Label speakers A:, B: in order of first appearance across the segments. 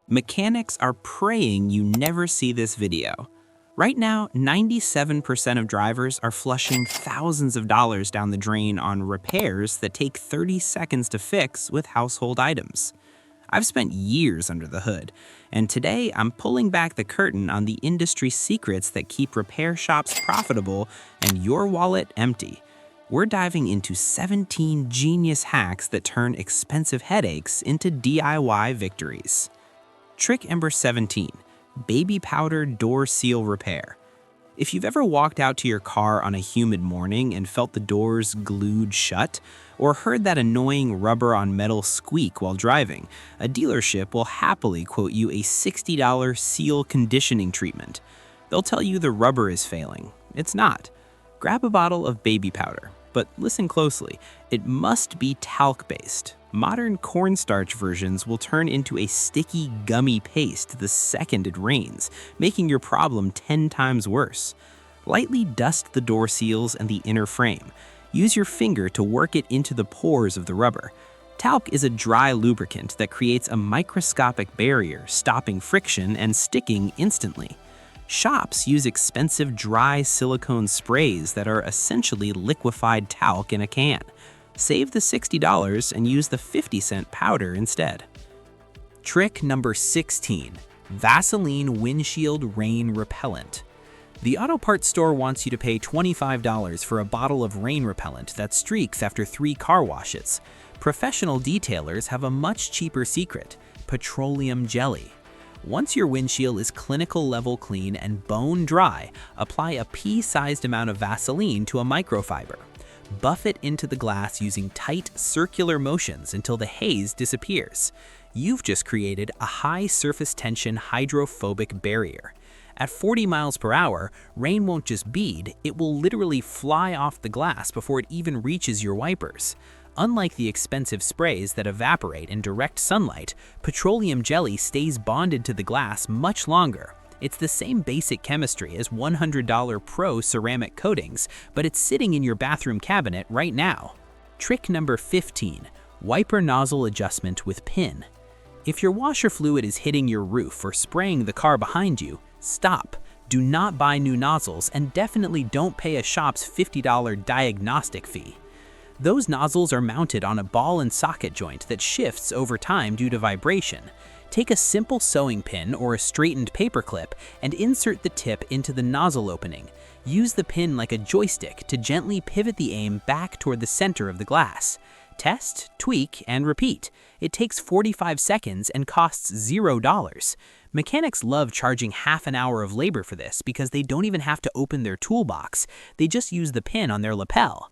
A: Mechanics are praying you never see this video. Right now, 97% of drivers are flushing thousands of dollars down the drain on repairs that take 30 seconds to fix with household items. I've spent years under the hood, and today I'm pulling back the curtain on the industry secrets that keep repair shops profitable and your wallet empty. We're diving into 17 genius hacks that turn expensive headaches into DIY victories. Trick number 17, baby powder door seal repair. If you've ever walked out to your car on a humid morning and felt the doors glued shut, or heard that annoying rubber on metal squeak while driving, a dealership will happily quote you a $60 seal conditioning treatment. They'll tell you the rubber is failing. It's not. Grab a bottle of baby powder, but listen closely. It must be talc-based. Modern cornstarch versions will turn into a sticky, gummy paste the second it rains, making your problem 10 times worse. Lightly dust the door seals and the inner frame. Use your finger to work it into the pores of the rubber. Talc is a dry lubricant that creates a microscopic barrier, stopping friction and sticking instantly. Shops use expensive dry silicone sprays that are essentially liquefied talc in a can. Save the $60 and use the 50-cent powder instead. Trick number 16, Vaseline Windshield Rain repellent. The auto parts store wants you to pay $25 for a bottle of rain repellent that streaks after 3 car washes. Professional detailers have a much cheaper secret, petroleum jelly. Once your windshield is clinical level clean and bone dry, apply a pea-sized amount of Vaseline to a microfiber. Buff it into the glass using tight circular motions until the haze disappears. You've just created a high surface tension hydrophobic barrier. At 40 miles per hour, rain won't just bead, it will literally fly off the glass before it even reaches your wipers. Unlike the expensive sprays that evaporate in direct sunlight, petroleum jelly stays bonded to the glass much longer. It's the same basic chemistry as $100 Pro ceramic coatings, but it's sitting in your bathroom cabinet right now. Trick number 15, wiper nozzle adjustment with pin. If your washer fluid is hitting your roof or spraying the car behind you, stop. Do not buy new nozzles, and definitely don't pay a shop's $50 diagnostic fee. Those nozzles are mounted on a ball and socket joint that shifts over time due to vibration. Take a simple sewing pin or a straightened paper clip and insert the tip into the nozzle opening. Use the pin like a joystick to gently pivot the aim back toward the center of the glass. Test, tweak, and repeat. It takes 45 seconds and costs $0. Mechanics love charging half an hour of labor for this because they don't even have to open their toolbox. They just use the pin on their lapel.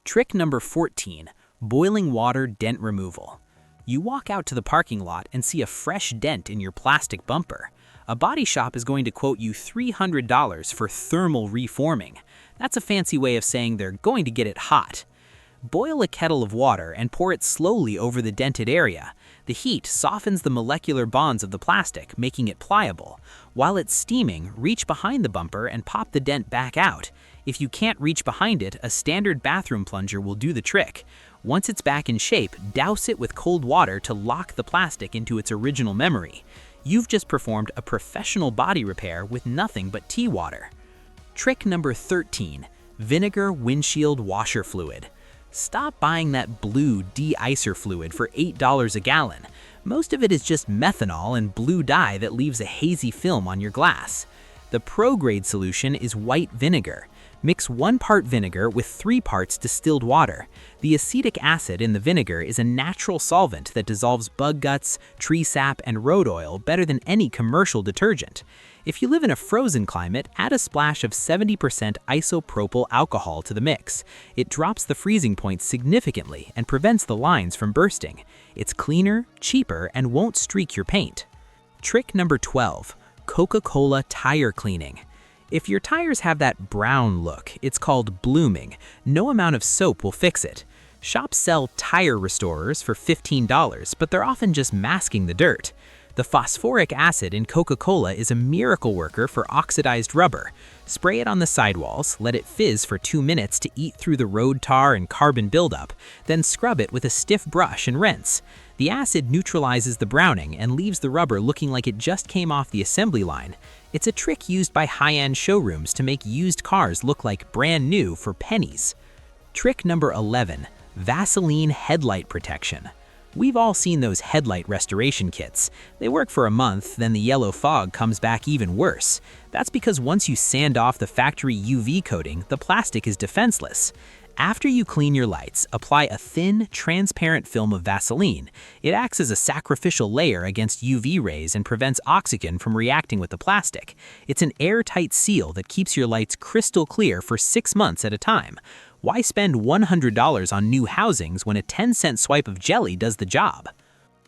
A: Trick number 14, boiling water dent removal. You walk out to the parking lot and see a fresh dent in your plastic bumper. A body shop is going to quote you $300 for thermal reforming. That's a fancy way of saying they're going to get it hot. Boil a kettle of water and pour it slowly over the dented area. The heat softens the molecular bonds of the plastic, making it pliable. While it's steaming, reach behind the bumper and pop the dent back out. If you can't reach behind it, a standard bathroom plunger will do the trick. Once it's back in shape, douse it with cold water to lock the plastic into its original memory. You've just performed a professional body repair with nothing but tea water. Trick number 13, vinegar windshield washer fluid. Stop buying that blue de-icer fluid for $8 a gallon. Most of it is just methanol and blue dye that leaves a hazy film on your glass. The pro-grade solution is white vinegar. Mix 1 part vinegar with 3 parts distilled water. The acetic acid in the vinegar is a natural solvent that dissolves bug guts, tree sap, and road oil better than any commercial detergent. If you live in a frozen climate, add a splash of 70% isopropyl alcohol to the mix. It drops the freezing point significantly and prevents the lines from bursting. It's cleaner, cheaper, and won't streak your paint. Trick number 12, CocaCola tire cleaning. If your tires have that brown look, it's called blooming. No amount of soap will fix it. Shops sell tire restorers for $15, but they're often just masking the dirt. The phosphoric acid in CocaCola is a miracle worker for oxidized rubber. Spray it on the sidewalls, let it fizz for 2 minutes to eat through the road tar and carbon buildup, then scrub it with a stiff brush and rinse. The acid neutralizes the browning and leaves the rubber looking like it just came off the assembly line. It's a trick used by high-end showrooms to make used cars look like brand new for pennies. Trick number 11, Vaseline headlight protection. We've all seen those headlight restoration kits. They work for a month, then the yellow fog comes back even worse. That's because once you sand off the factory UV coating, the plastic is defenseless. After you clean your lights, apply a thin, transparent film of Vaseline. It acts as a sacrificial layer against UV rays and prevents oxygen from reacting with the plastic. It's an airtight seal that keeps your lights crystal clear for 6 months at a time. Why spend $100 on new housings when a 10-cent swipe of jelly does the job?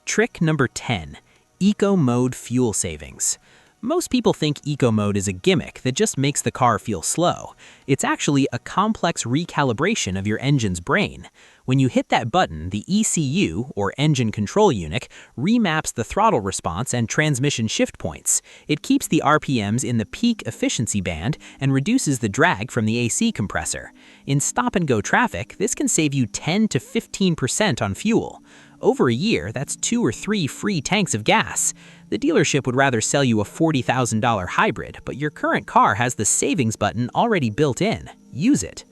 A: Trick number 10, Eco Mode fuel savings. Most people think Eco Mode is a gimmick that just makes the car feel slow. It's actually a complex recalibration of your engine's brain. When you hit that button, the ECU, or engine control unit, remaps the throttle response and transmission shift points. It keeps the RPMs in the peak efficiency band and reduces the drag from the AC compressor. In stop-and-go traffic, this can save you 10 to 15% on fuel. Over a year, that's 2 or 3 free tanks of gas. The dealership would rather sell you a $40,000 hybrid, but your current car has the savings button already built in. Use it.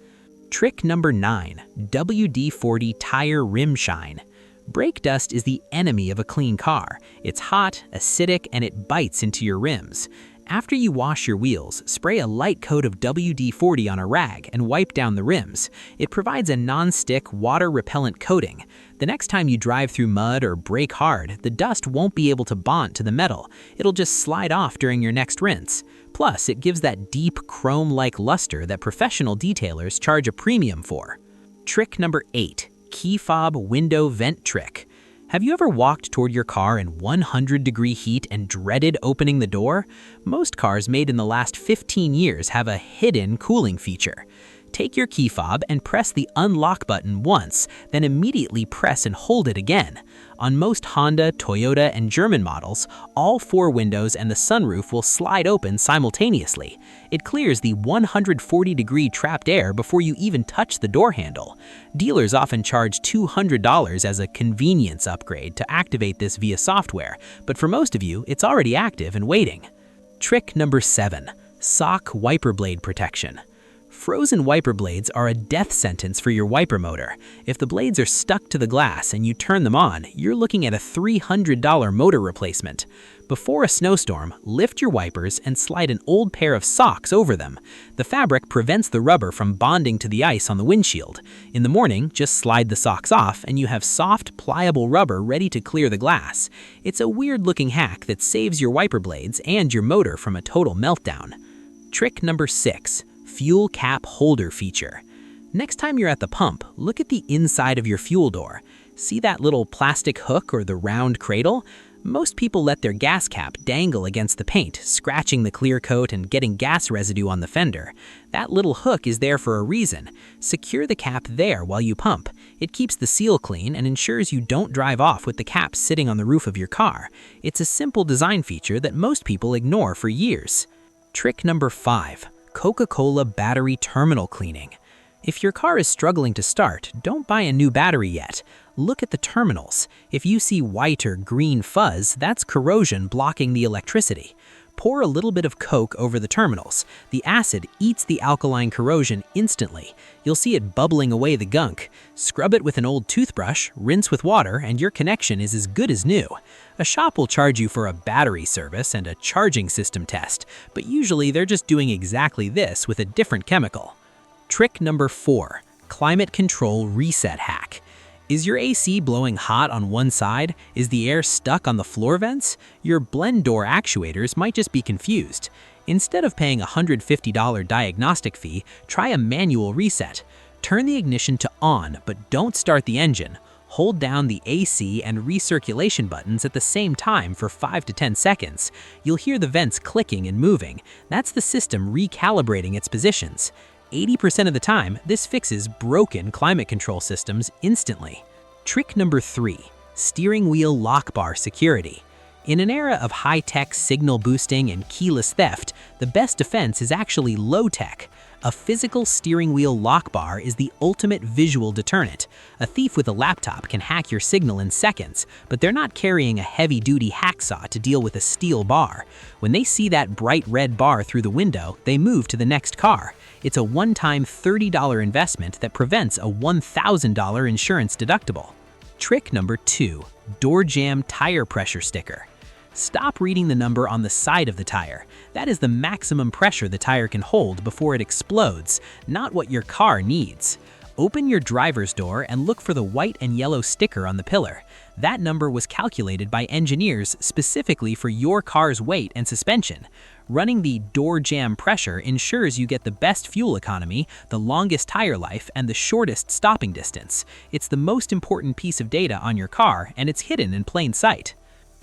A: Trick number 9, WD-40 tire rim shine. Brake dust is the enemy of a clean car. It's hot, acidic, and it bites into your rims. After you wash your wheels, spray a light coat of WD-40 on a rag and wipe down the rims. It provides a non-stick, water-repellent coating. The next time you drive through mud or brake hard, the dust won't be able to bond to the metal. It'll just slide off during your next rinse. Plus, it gives that deep, chrome-like luster that professional detailers charge a premium for. Trick number 8, key fob window vent trick. Have you ever walked toward your car in 100-degree heat and dreaded opening the door? Most cars made in the last 15 years have a hidden cooling feature. Take your key fob and press the unlock button once, then immediately press and hold it again. On most Honda, Toyota, and German models, all 4 windows and the sunroof will slide open simultaneously. It clears the 140-degree trapped air before you even touch the door handle. Dealers often charge $200 as a convenience upgrade to activate this via software, but for most of you, it's already active and waiting. Trick number 7, sock wiper blade protection. Frozen wiper blades are a death sentence for your wiper motor. If the blades are stuck to the glass and you turn them on, you're looking at a $300 motor replacement. Before a snowstorm, lift your wipers and slide an old pair of socks over them. The fabric prevents the rubber from bonding to the ice on the windshield. In the morning, just slide the socks off and you have soft, pliable rubber ready to clear the glass. It's a weird-looking hack that saves your wiper blades and your motor from a total meltdown. Trick number 6. Fuel cap holder feature. Next time you're at the pump, look at the inside of your fuel door. See that little plastic hook or the round cradle? Most people let their gas cap dangle against the paint, scratching the clear coat and getting gas residue on the fender. That little hook is there for a reason. Secure the cap there while you pump. It keeps the seal clean and ensures you don't drive off with the cap sitting on the roof of your car. It's a simple design feature that most people ignore for years. Trick number 5. CocaCola battery terminal cleaning. If your car is struggling to start, don't buy a new battery yet. Look at the terminals. If you see white or green fuzz, that's corrosion blocking the electricity. Pour a little bit of Coke over the terminals. The acid eats the alkaline corrosion instantly. You'll see it bubbling away the gunk. Scrub it with an old toothbrush, rinse with water, and your connection is as good as new. A shop will charge you for a battery service and a charging system test, but usually they're just doing exactly this with a different chemical. Trick number 4, climate control reset hack. Is your AC blowing hot on one side? Is the air stuck on the floor vents? Your blend door actuators might just be confused. Instead of paying a $150 diagnostic fee, try a manual reset. Turn the ignition to on, but don't start the engine. Hold down the AC and recirculation buttons at the same time for 5 to 10 seconds. You'll hear the vents clicking and moving. That's the system recalibrating its positions. 80% of the time, this fixes broken climate control systems instantly. Trick number 3, steering wheel lock bar security. In an era of high-tech signal boosting and keyless theft, the best defense is actually low-tech. A physical steering wheel lock bar is the ultimate visual deterrent. A thief with a laptop can hack your signal in seconds, but they're not carrying a heavy-duty hacksaw to deal with a steel bar. When they see that bright red bar through the window, they move to the next car. It's a one-time $30 investment that prevents a $1,000 insurance deductible. Trick number 2, door jamb tire pressure sticker. Stop reading the number on the side of the tire. That is the maximum pressure the tire can hold before it explodes, not what your car needs. Open your driver's door and look for the white and yellow sticker on the pillar. That number was calculated by engineers specifically for your car's weight and suspension. Running the door jamb pressure ensures you get the best fuel economy, the longest tire life, and the shortest stopping distance. It's the most important piece of data on your car, and it's hidden in plain sight.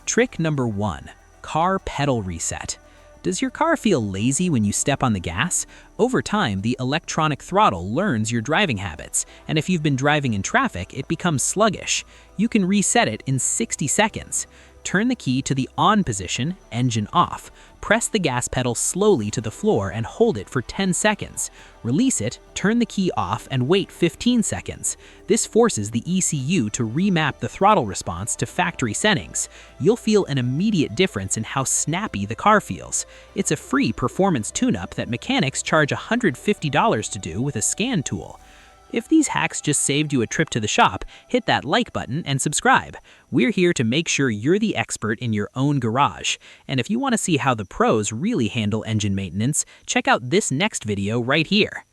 A: Trick number 1, car pedal reset. Does your car feel lazy when you step on the gas? Over time, the electronic throttle learns your driving habits, and if you've been driving in traffic, it becomes sluggish. You can reset it in 60 seconds. Turn the key to the on position, engine off. Press the gas pedal slowly to the floor and hold it for 10 seconds. Release it, turn the key off, and wait 15 seconds. This forces the ECU to remap the throttle response to factory settings. You'll feel an immediate difference in how snappy the car feels. It's a free performance tune-up that mechanics charge $150 to do with a scan tool. If these hacks just saved you a trip to the shop, hit that like button and subscribe. We're here to make sure you're the expert in your own garage. And if you want to see how the pros really handle engine maintenance, check out this next video right here.